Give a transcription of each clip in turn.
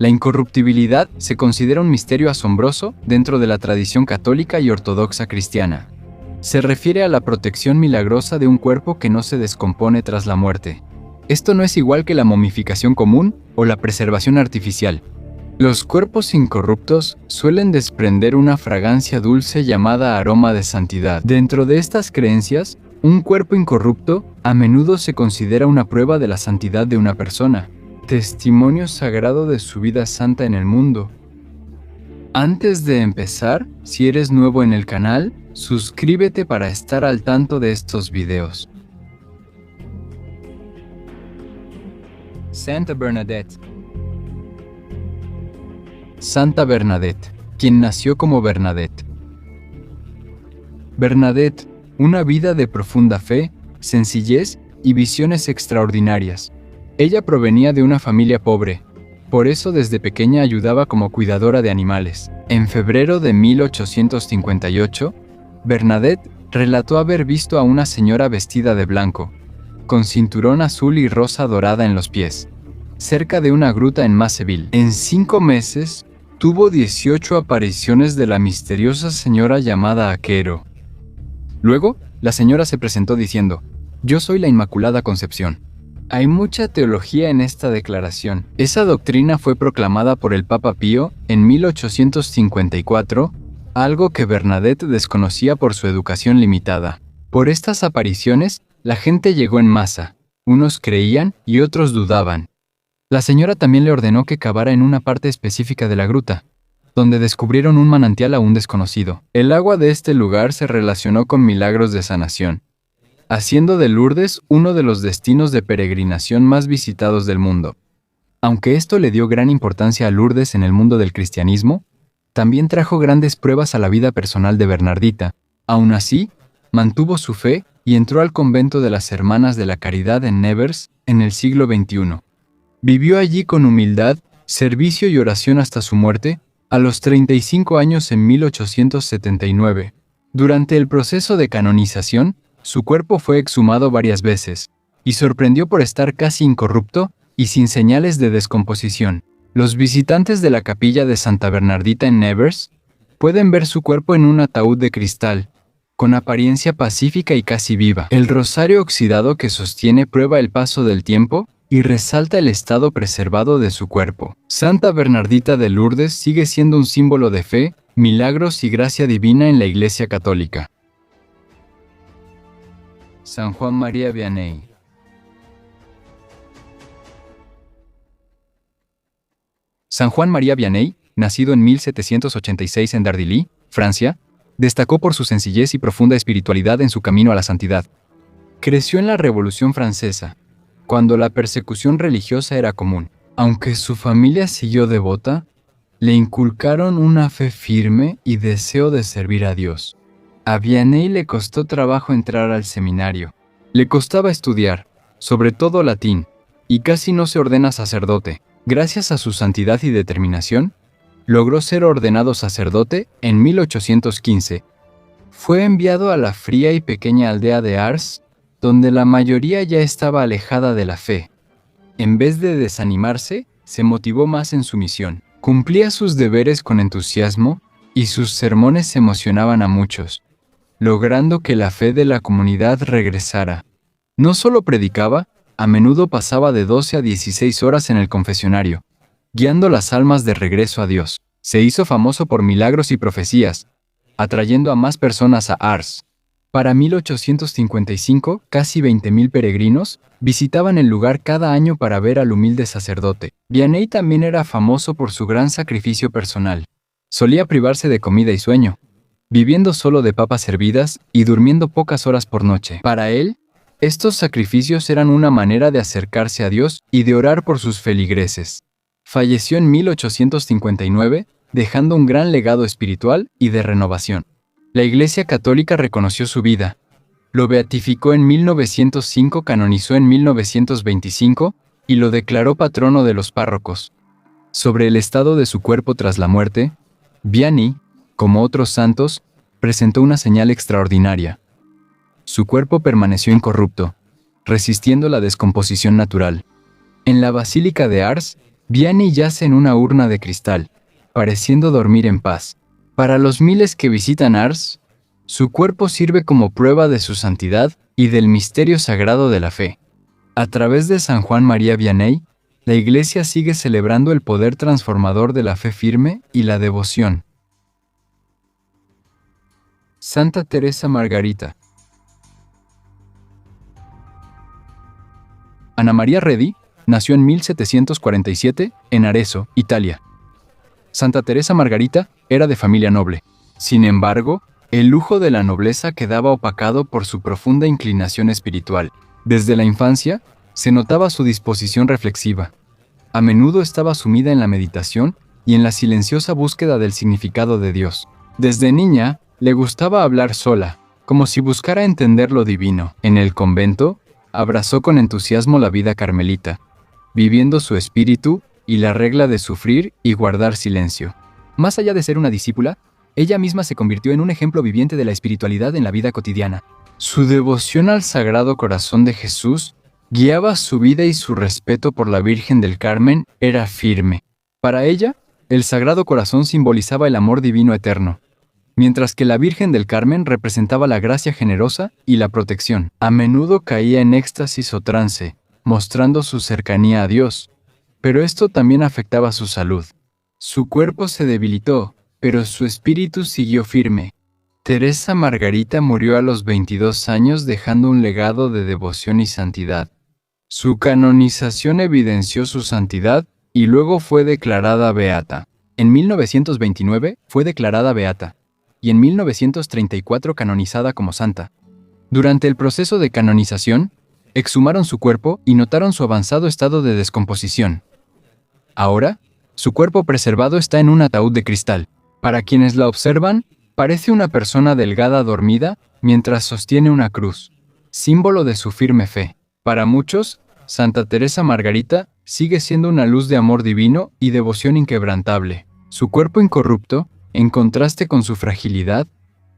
La incorruptibilidad se considera un misterio asombroso dentro de la tradición católica y ortodoxa cristiana. Se refiere a la protección milagrosa de un cuerpo que no se descompone tras la muerte. Esto no es igual que la momificación común o la preservación artificial. Los cuerpos incorruptos suelen desprender una fragancia dulce llamada aroma de santidad. Dentro de estas creencias, un cuerpo incorrupto a menudo se considera una prueba de la santidad de una persona, testimonio sagrado de su vida santa en el mundo. Antes de empezar, si eres nuevo en el canal, suscríbete para estar al tanto de estos videos. Santa Bernadette. Santa Bernadette, quien nació como Bernadette. Bernadette, una vida de profunda fe, sencillez y visiones extraordinarias. Ella provenía de una familia pobre, por eso desde pequeña ayudaba como cuidadora de animales. En febrero de 1858, Bernadette relató haber visto a una señora vestida de blanco, con cinturón azul y rosa dorada en los pies, cerca de una gruta en Masseville. En 5 meses, tuvo 18 apariciones de la misteriosa señora llamada Aquero. Luego, la señora se presentó diciendo: «Yo soy la Inmaculada Concepción». Hay mucha teología en esta declaración. Esa doctrina fue proclamada por el Papa Pío en 1854, algo que Bernadette desconocía por su educación limitada. Por estas apariciones, la gente llegó en masa. Unos creían y otros dudaban. La señora también le ordenó que cavara en una parte específica de la gruta, donde descubrieron un manantial aún desconocido. El agua de este lugar se relacionó con milagros de sanación, haciendo de Lourdes uno de los destinos de peregrinación más visitados del mundo. Aunque esto le dio gran importancia a Lourdes en el mundo del cristianismo, también trajo grandes pruebas a la vida personal de Bernardita. Aún así, mantuvo su fe y entró al convento de las Hermanas de la Caridad en Nevers en el siglo XXI. Vivió allí con humildad, servicio y oración hasta su muerte, a los 35 años en 1879. Durante el proceso de canonización, su cuerpo fue exhumado varias veces, y sorprendió por estar casi incorrupto y sin señales de descomposición. Los visitantes de la capilla de Santa Bernardita en Nevers pueden ver su cuerpo en un ataúd de cristal, con apariencia pacífica y casi viva. El rosario oxidado que sostiene prueba el paso del tiempo y resalta el estado preservado de su cuerpo. Santa Bernardita de Lourdes sigue siendo un símbolo de fe, milagros y gracia divina en la Iglesia Católica. San Juan María Vianney. San Juan María Vianney, nacido en 1786 en Dardilly, Francia, destacó por su sencillez y profunda espiritualidad en su camino a la santidad. Creció en la Revolución Francesa, cuando la persecución religiosa era común. Aunque su familia siguió devota, le inculcaron una fe firme y deseo de servir a Dios. A Vianney le costó trabajo entrar al seminario. Le costaba estudiar, sobre todo latín, y casi no se ordena sacerdote. Gracias a su santidad y determinación, logró ser ordenado sacerdote en 1815. Fue enviado a la fría y pequeña aldea de Ars, donde la mayoría ya estaba alejada de la fe. En vez de desanimarse, se motivó más en su misión. Cumplía sus deberes con entusiasmo y sus sermones emocionaban a muchos, logrando que la fe de la comunidad regresara. No solo predicaba, a menudo pasaba de 12 a 16 horas en el confesionario, guiando las almas de regreso a Dios. Se hizo famoso por milagros y profecías, atrayendo a más personas a Ars. Para 1855, casi 20.000 peregrinos visitaban el lugar cada año para ver al humilde sacerdote. Vianney también era famoso por su gran sacrificio personal. Solía privarse de comida y sueño, viviendo solo de papas hervidas y durmiendo pocas horas por noche. Para él, estos sacrificios eran una manera de acercarse a Dios y de orar por sus feligreses. Falleció en 1859, dejando un gran legado espiritual y de renovación. La Iglesia Católica reconoció su vida, lo beatificó en 1905, canonizó en 1925 y lo declaró patrono de los párrocos. Sobre el estado de su cuerpo tras la muerte, Vianney, como otros santos, presentó una señal extraordinaria. Su cuerpo permaneció incorrupto, resistiendo la descomposición natural. En la Basílica de Ars, Vianney yace en una urna de cristal, pareciendo dormir en paz. Para los miles que visitan Ars, su cuerpo sirve como prueba de su santidad y del misterio sagrado de la fe. A través de San Juan María Vianney, la Iglesia sigue celebrando el poder transformador de la fe firme y la devoción. Santa Teresa Margarita. Ana María Redi nació en 1747 en Arezzo, Italia. Santa Teresa Margarita era de familia noble. Sin embargo, el lujo de la nobleza quedaba opacado por su profunda inclinación espiritual. Desde la infancia, se notaba su disposición reflexiva. A menudo estaba sumida en la meditación y en la silenciosa búsqueda del significado de Dios. Desde niña, le gustaba hablar sola, como si buscara entender lo divino. En el convento, abrazó con entusiasmo la vida carmelita, viviendo su espíritu y la regla de sufrir y guardar silencio. Más allá de ser una discípula, ella misma se convirtió en un ejemplo viviente de la espiritualidad en la vida cotidiana. Su devoción al Sagrado Corazón de Jesús guiaba su vida y su respeto por la Virgen del Carmen era firme. Para ella, el Sagrado Corazón simbolizaba el amor divino eterno, mientras que la Virgen del Carmen representaba la gracia generosa y la protección. A menudo caía en éxtasis o trance, mostrando su cercanía a Dios, pero esto también afectaba su salud. Su cuerpo se debilitó, pero su espíritu siguió firme. Teresa Margarita murió a los 22 años dejando un legado de devoción y santidad. Su canonización evidenció su santidad y luego fue declarada beata. En 1929 fue declarada beata y en 1934 canonizada como santa. Durante el proceso de canonización, exhumaron su cuerpo y notaron su avanzado estado de descomposición. Ahora, su cuerpo preservado está en un ataúd de cristal. Para quienes la observan, parece una persona delgada dormida mientras sostiene una cruz, símbolo de su firme fe. Para muchos, Santa Teresa Margarita sigue siendo una luz de amor divino y devoción inquebrantable. Su cuerpo incorrupto, en contraste con su fragilidad,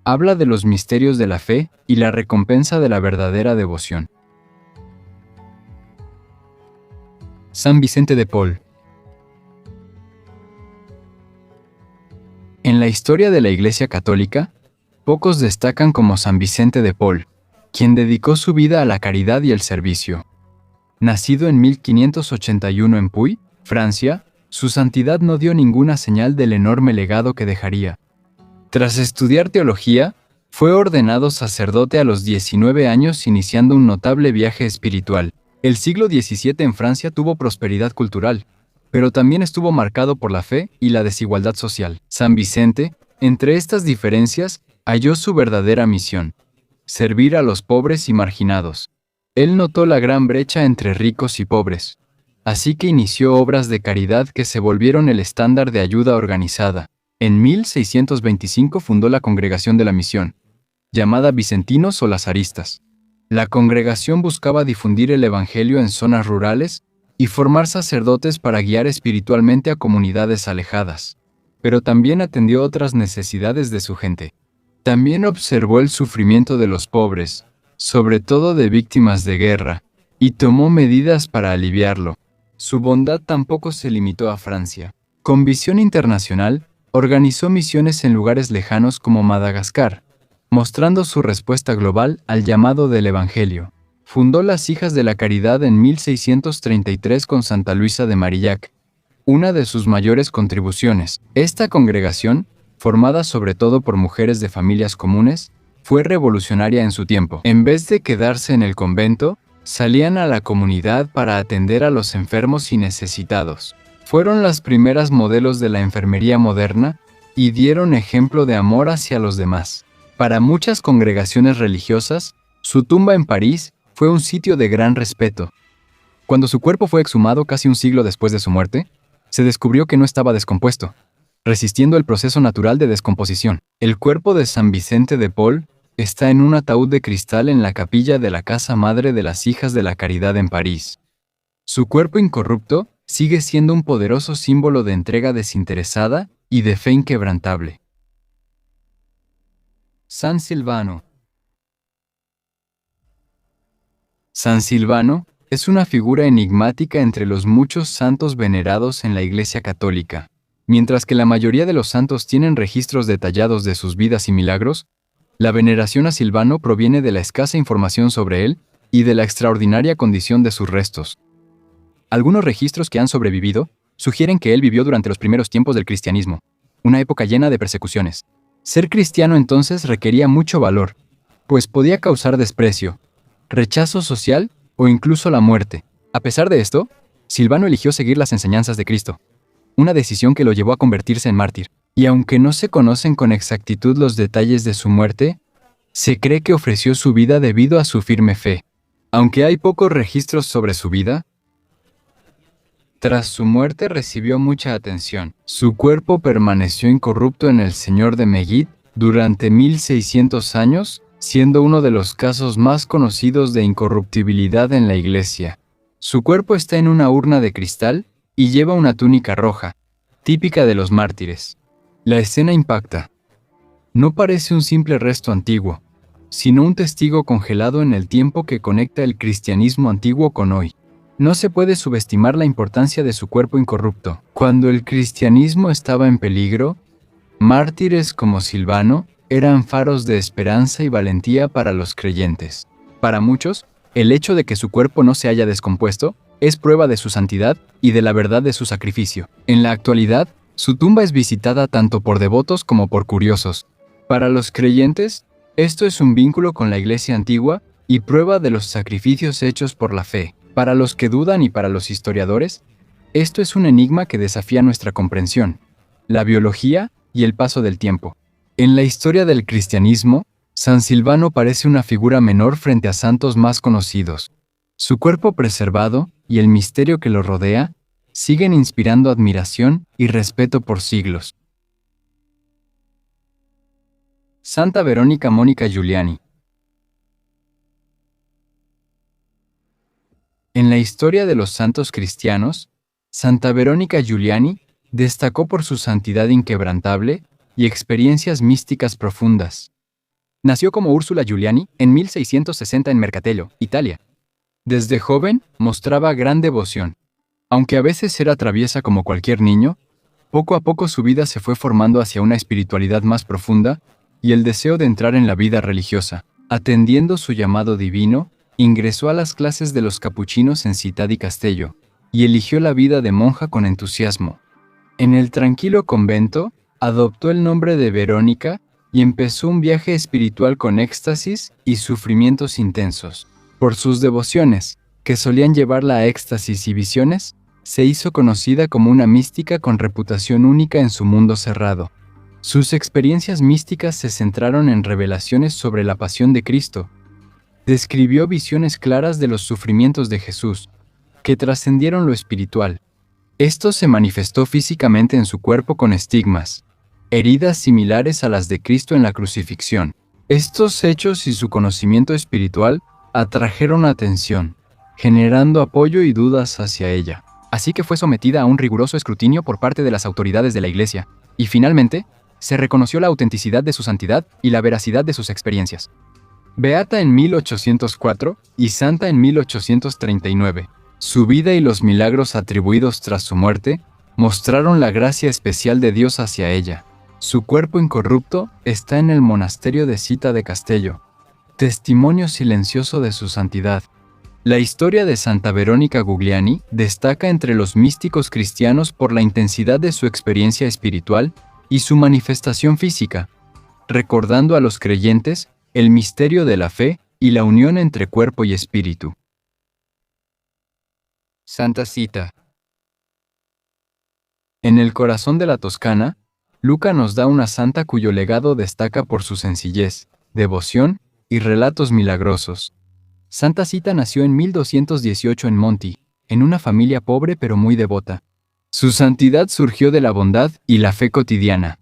habla de los misterios de la fe y la recompensa de la verdadera devoción. San Vicente de Paul. En la historia de la Iglesia Católica, pocos destacan como San Vicente de Paul, quien dedicó su vida a la caridad y el servicio. Nacido en 1581 en Puy, Francia, su santidad no dio ninguna señal del enorme legado que dejaría. Tras estudiar teología, fue ordenado sacerdote a los 19 años, iniciando un notable viaje espiritual. El siglo XVII en Francia tuvo prosperidad cultural, pero también estuvo marcado por la fe y la desigualdad social. San Vicente, entre estas diferencias, halló su verdadera misión: servir a los pobres y marginados. Él notó la gran brecha entre ricos y pobres, así que inició obras de caridad que se volvieron el estándar de ayuda organizada. En 1625 fundó la Congregación de la Misión, llamada Vicentinos o Lazaristas. La congregación buscaba difundir el Evangelio en zonas rurales y formar sacerdotes para guiar espiritualmente a comunidades alejadas, pero también atendió otras necesidades de su gente. También observó el sufrimiento de los pobres, sobre todo de víctimas de guerra, y tomó medidas para aliviarlo. Su bondad tampoco se limitó a Francia. Con visión internacional, organizó misiones en lugares lejanos como Madagascar, mostrando su respuesta global al llamado del Evangelio. Fundó las Hijas de la Caridad en 1633 con Santa Luisa de Marillac, una de sus mayores contribuciones. Esta congregación, formada sobre todo por mujeres de familias comunes, fue revolucionaria en su tiempo. En vez de quedarse en el convento, salían a la comunidad para atender a los enfermos y necesitados. Fueron las primeras modelos de la enfermería moderna y dieron ejemplo de amor hacia los demás. Para muchas congregaciones religiosas, su tumba en París fue un sitio de gran respeto. Cuando su cuerpo fue exhumado casi un siglo después de su muerte, se descubrió que no estaba descompuesto, resistiendo el proceso natural de descomposición. El cuerpo de San Vicente de Paul está en un ataúd de cristal en la capilla de la Casa Madre de las Hijas de la Caridad en París. Su cuerpo incorrupto sigue siendo un poderoso símbolo de entrega desinteresada y de fe inquebrantable. San Silvano. San Silvano Es una figura enigmática entre los muchos santos venerados en la Iglesia Católica. Mientras que la mayoría de los santos tienen registros detallados de sus vidas y milagros, la veneración a Silvano proviene de la escasa información sobre él y de la extraordinaria condición de sus restos. Algunos registros que han sobrevivido sugieren que él vivió durante los primeros tiempos del cristianismo, una época llena de persecuciones. Ser cristiano entonces requería mucho valor, pues podía causar desprecio, rechazo social o incluso la muerte. A pesar de esto, Silvano eligió seguir las enseñanzas de Cristo, una decisión que lo llevó a convertirse en mártir. Y aunque no se conocen con exactitud los detalles de su muerte, se cree que ofreció su vida debido a su firme fe. Aunque hay pocos registros sobre su vida, tras su muerte recibió mucha atención. Su cuerpo permaneció incorrupto en el Señor de Megid durante 1600 años, siendo uno de los casos más conocidos de incorruptibilidad en la Iglesia. Su cuerpo está en una urna de cristal y lleva una túnica roja, típica de los mártires. La escena impacta. No parece un simple resto antiguo, sino un testigo congelado en el tiempo que conecta el cristianismo antiguo con hoy. No se puede subestimar la importancia de su cuerpo incorrupto. Cuando el cristianismo estaba en peligro, mártires como Silvano eran faros de esperanza y valentía para los creyentes. Para muchos, el hecho de que su cuerpo no se haya descompuesto es prueba de su santidad y de la verdad de su sacrificio. En la actualidad, su tumba es visitada tanto por devotos como por curiosos. Para los creyentes, esto es un vínculo con la Iglesia antigua y prueba de los sacrificios hechos por la fe. Para los que dudan y para los historiadores, esto es un enigma que desafía nuestra comprensión, la biología y el paso del tiempo. En la historia del cristianismo, San Silvano parece una figura menor frente a santos más conocidos. Su cuerpo preservado y el misterio que lo rodea siguen inspirando admiración y respeto por siglos. Santa Verónica Mónica Giuliani. En la historia de los santos cristianos, Santa Verónica Giuliani destacó por su santidad inquebrantable y experiencias místicas profundas. Nació como Úrsula Giuliani en 1660 en Mercatello, Italia. Desde joven mostraba gran devoción. Aunque a veces era traviesa como cualquier niño, poco a poco su vida se fue formando hacia una espiritualidad más profunda y el deseo de entrar en la vida religiosa. Atendiendo su llamado divino, ingresó a las clases de los capuchinos en Città di Castello y eligió la vida de monja con entusiasmo. En el tranquilo convento, adoptó el nombre de Verónica y empezó un viaje espiritual con éxtasis y sufrimientos intensos. Por sus devociones, que solían llevarla a éxtasis y visiones, se hizo conocida como una mística con reputación única en su mundo cerrado. Sus experiencias místicas se centraron en revelaciones sobre la pasión de Cristo. Describió visiones claras de los sufrimientos de Jesús, que trascendieron lo espiritual. Esto se manifestó físicamente en su cuerpo con estigmas, heridas similares a las de Cristo en la crucifixión. Estos hechos y su conocimiento espiritual atrajeron atención, generando apoyo y dudas hacia ella. Así que fue sometida a un riguroso escrutinio por parte de las autoridades de la Iglesia, y finalmente, se reconoció la autenticidad de su santidad y la veracidad de sus experiencias. Beata en 1804 y santa en 1839, su vida y los milagros atribuidos tras su muerte mostraron la gracia especial de Dios hacia ella. Su cuerpo incorrupto está en el monasterio de Città di Castello, testimonio silencioso de su santidad. La historia de Santa Verónica Giuliani destaca entre los místicos cristianos por la intensidad de su experiencia espiritual y su manifestación física, recordando a los creyentes el misterio de la fe y la unión entre cuerpo y espíritu. Santa Cita. En el corazón de la Toscana, Luca nos da una santa cuyo legado destaca por su sencillez, devoción y relatos milagrosos. Santa Cita nació en 1218 en Monti, en una familia pobre pero muy devota. Su santidad surgió de la bondad y la fe cotidiana,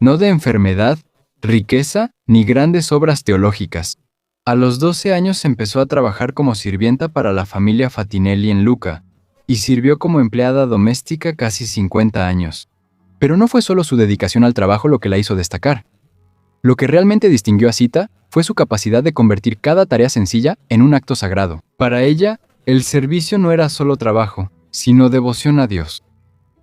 no de enfermedad, riqueza ni grandes obras teológicas. A los 12 años empezó a trabajar como sirvienta para la familia Fatinelli en Lucca, y sirvió como empleada doméstica casi 50 años. Pero no fue solo su dedicación al trabajo lo que la hizo destacar. Lo que realmente distinguió a Cita fue su capacidad de convertir cada tarea sencilla en un acto sagrado. Para ella, El servicio no era solo trabajo, sino devoción a Dios.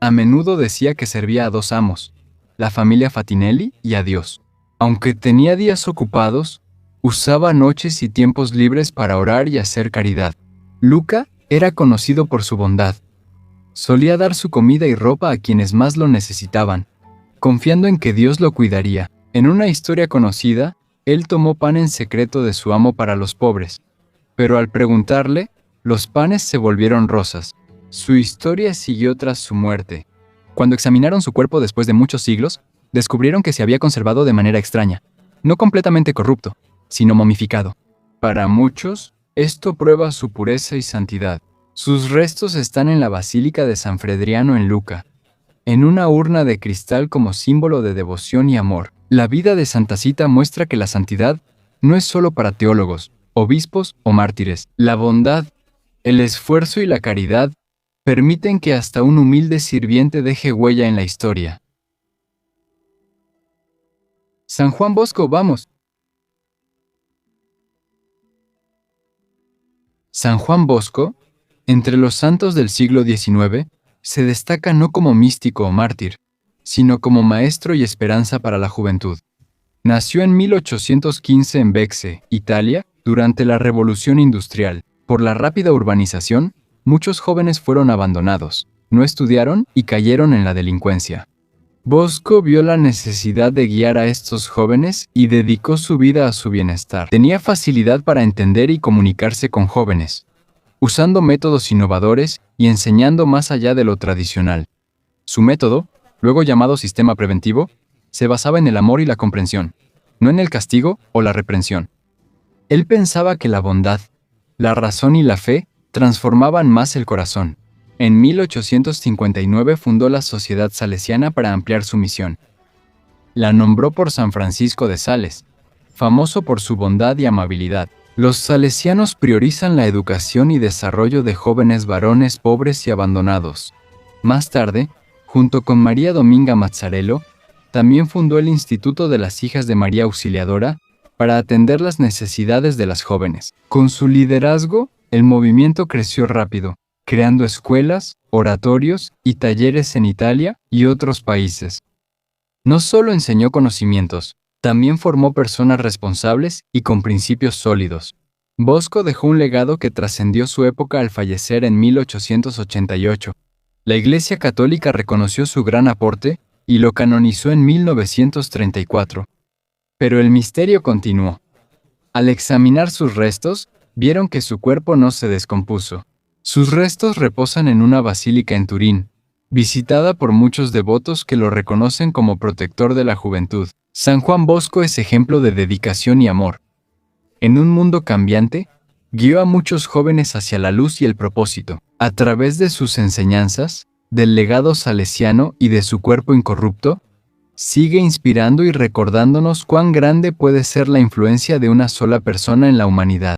A menudo decía que servía a dos amos, la familia Fatinelli y a Dios. Aunque tenía días ocupados, usaba noches y tiempos libres para orar y hacer caridad. Luca era conocido por su bondad. Solía dar su comida y ropa a quienes más lo necesitaban, confiando en que Dios lo cuidaría. En una historia conocida, él tomó pan en secreto de su amo para los pobres, pero al preguntarle, los panes se volvieron rosas. Su historia siguió tras su muerte. Cuando examinaron su cuerpo después de muchos siglos, descubrieron que se había conservado de manera extraña, no completamente corrupto, sino momificado. Para muchos, esto prueba su pureza y santidad. Sus restos están en la Basílica de San Fredriano en Lucca, en una urna de cristal como símbolo de devoción y amor. La vida de Santa Zita muestra que la santidad no es solo para teólogos, obispos o mártires. La bondad, el esfuerzo y la caridad permiten que hasta un humilde sirviente deje huella en la historia. San Juan Bosco, vamos. San Juan Bosco, entre los santos del siglo XIX, se destaca no como místico o mártir, sino como maestro y esperanza para la juventud. Nació en 1815 en Becce, Italia, durante la Revolución Industrial. Por la rápida urbanización, muchos jóvenes fueron abandonados, no estudiaron y cayeron en la delincuencia. Bosco vio la necesidad de guiar a estos jóvenes y dedicó su vida a su bienestar. Tenía facilidad para entender y comunicarse con jóvenes, usando métodos innovadores y enseñando más allá de lo tradicional. Su método, luego llamado sistema preventivo, se basaba en el amor y la comprensión, no en el castigo o la reprensión. Él pensaba que la bondad, la razón y la fe transformaban más el corazón. En 1859 fundó la Sociedad Salesiana para ampliar su misión. La nombró por San Francisco de Sales, famoso por su bondad y amabilidad. Los salesianos priorizan la educación y desarrollo de jóvenes varones pobres y abandonados. Más tarde, junto con María Dominga Mazzarello, también fundó el Instituto de las Hijas de María Auxiliadora para atender las necesidades de las jóvenes. Con su liderazgo, el movimiento creció rápido, creando escuelas, oratorios y talleres en Italia y otros países. No solo enseñó conocimientos, también formó personas responsables y con principios sólidos. Bosco dejó un legado que trascendió su época al fallecer en 1888. La Iglesia Católica reconoció su gran aporte y lo canonizó en 1934. Pero el misterio continuó. Al examinar sus restos, vieron que su cuerpo no se descompuso. Sus restos reposan en una basílica en Turín, visitada por muchos devotos que lo reconocen como protector de la juventud. San Juan Bosco es ejemplo de dedicación y amor. En un mundo cambiante, guió a muchos jóvenes hacia la luz y el propósito. A través de sus enseñanzas, del legado salesiano y de su cuerpo incorrupto, sigue inspirando y recordándonos cuán grande puede ser la influencia de una sola persona en la humanidad.